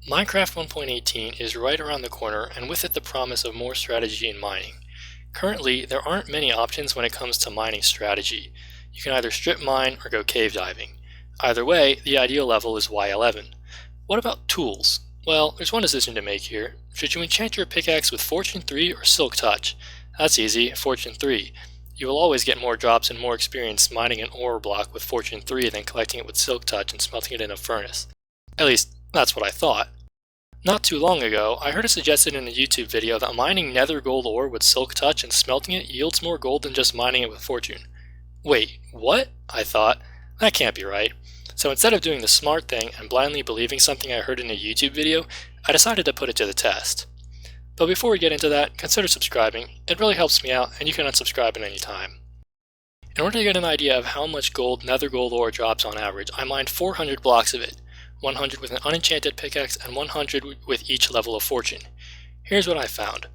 Minecraft 1.18 is right around the corner, and with it the promise of more strategy in mining. Currently, there aren't many options when it comes to mining strategy. You can either strip mine or go cave diving. Either way, the ideal level is Y11. What about tools? Well, there's one decision to make here. Should you enchant your pickaxe with Fortune 3 or Silk Touch? That's easy, Fortune 3. You will always get more drops and more experience mining an ore block with Fortune 3 than collecting it with Silk Touch and smelting it in a furnace. At least, that's what I thought. Not too long ago, I heard it suggested in a YouTube video that mining nether gold ore with Silk Touch and smelting it yields more gold than just mining it with Fortune. Wait, what? I thought. That can't be right. So instead of doing the smart thing and blindly believing something I heard in a YouTube video, I decided to put it to the test. But before we get into that, consider subscribing. It really helps me out, and you can unsubscribe at any time. In order to get an idea of how much gold nether gold ore drops on average, I mined 400 blocks of it. 100 with an unenchanted pickaxe, and 100 with each level of fortune. Here's what I found.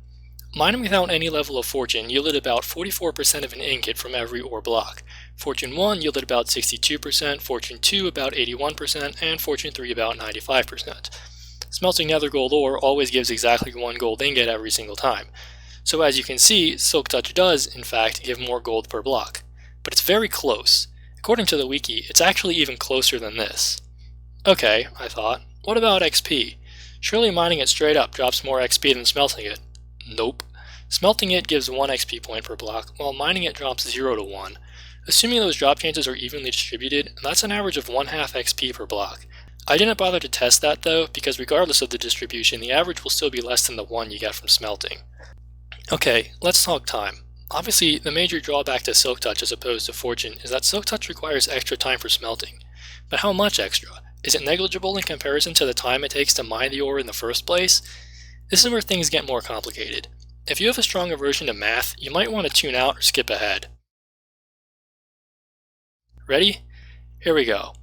Mining without any level of fortune yielded about 44% of an ingot from every ore block. Fortune 1 yielded about 62%, Fortune 2 about 81%, and Fortune 3 about 95%. Smelting nether gold ore always gives exactly one gold ingot every single time. So as you can see, Silk Touch does, in fact, give more gold per block. But it's very close. According to the wiki, it's actually even closer than this. Okay, I thought, what about XP? Surely mining it straight up drops more XP than smelting it. Nope. Smelting it gives 1 XP point per block, while mining it drops 0 to 1. Assuming those drop chances are evenly distributed, that's an average of 1/2 XP per block. I didn't bother to test that though, because regardless of the distribution, the average will still be less than the 1 you get from smelting. Okay, let's talk time. Obviously, the major drawback to Silk Touch as opposed to Fortune is that Silk Touch requires extra time for smelting. But how much extra? Is it negligible in comparison to the time it takes to mine the ore in the first place? This is where things get more complicated. If you have a strong aversion to math, you might want to tune out or skip ahead. Ready? Here we go.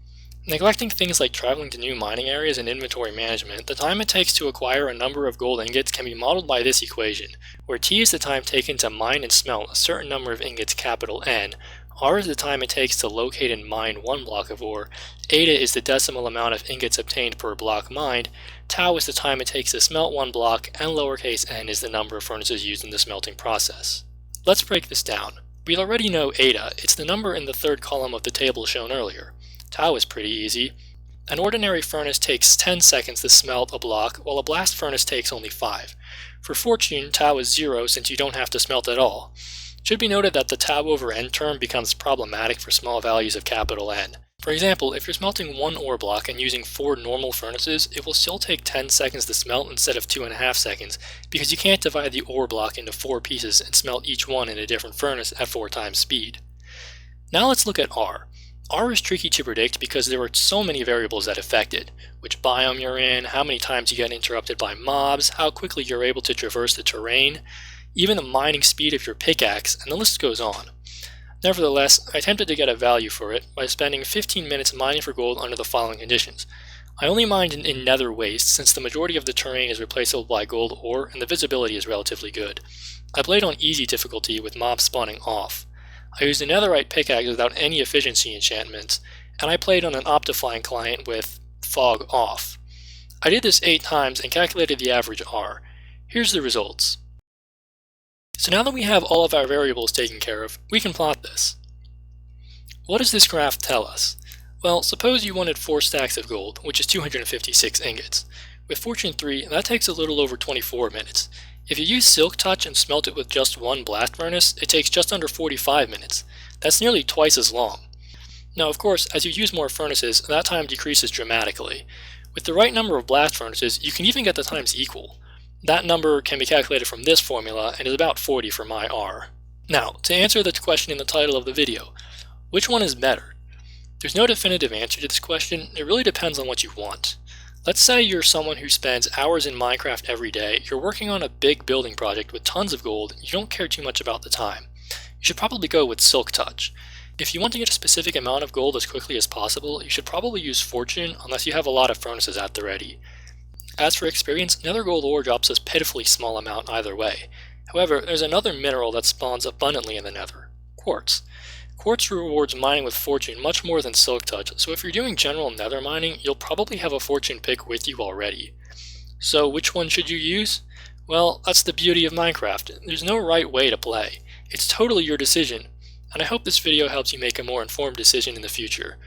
Neglecting things like traveling to new mining areas and inventory management, the time it takes to acquire a number of gold ingots can be modeled by this equation, where T is the time taken to mine and smelt a certain number of ingots, capital N, R is the time it takes to locate and mine one block of ore, eta is the decimal amount of ingots obtained per block mined, tau is the time it takes to smelt one block, and lowercase n is the number of furnaces used in the smelting process. Let's break this down. We already know eta, it's the number in the third column of the table shown earlier. Tau is pretty easy. An ordinary furnace takes 10 seconds to smelt a block, while a blast furnace takes only 5. For Fortune, tau is 0 since you don't have to smelt at all. It should be noted that the tau over n term becomes problematic for small values of capital N. For example, if you're smelting one ore block and using 4 normal furnaces, it will still take 10 seconds to smelt instead of 2.5 seconds, because you can't divide the ore block into 4 pieces and smelt each one in a different furnace at 4 times speed. Now let's look at R. R is tricky to predict because there are so many variables that affect it. Which biome you're in, how many times you get interrupted by mobs, how quickly you're able to traverse the terrain, even the mining speed of your pickaxe, and the list goes on. Nevertheless, I attempted to get a value for it by spending 15 minutes mining for gold under the following conditions. I only mined in nether waste since the majority of the terrain is replaceable by gold ore and the visibility is relatively good. I played on easy difficulty with mobs spawning off. I used a netherite pickaxe without any efficiency enchantments, and I played on an Optifine client with fog off. I did this 8 times and calculated the average R. Here's the results. So now that we have all of our variables taken care of, we can plot this. What does this graph tell us? Well, suppose you wanted 4 stacks of gold, which is 256 ingots. With Fortune 3, that takes a little over 24 minutes. If you use Silk Touch and smelt it with just one blast furnace, it takes just under 45 minutes. That's nearly twice as long. Now of course, as you use more furnaces, that time decreases dramatically. With the right number of blast furnaces, you can even get the times equal. That number can be calculated from this formula and is about 40 for my R. Now, to answer the question in the title of the video, which one is better? There's no definitive answer to this question, it really depends on what you want. Let's say you're someone who spends hours in Minecraft every day, you're working on a big building project with tons of gold, you don't care too much about the time. You should probably go with Silk Touch. If you want to get a specific amount of gold as quickly as possible, you should probably use Fortune unless you have a lot of furnaces at the ready. As for experience, nether gold ore drops a pitifully small amount either way. However, there's another mineral that spawns abundantly in the nether, quartz. Quartz rewards mining with fortune much more than silk touch, so if you're doing general nether mining, you'll probably have a fortune pick with you already. So which one should you use? Well, that's the beauty of Minecraft. There's no right way to play. It's totally your decision, and I hope this video helps you make a more informed decision in the future.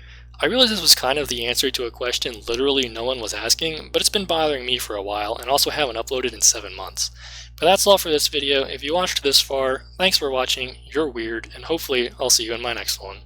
I realize this was kind of the answer to a question literally no one was asking, but it's been bothering me for a while and also haven't uploaded in 7 months. But that's all for this video. If you watched this far, thanks for watching, you're weird, and hopefully I'll see you in my next one.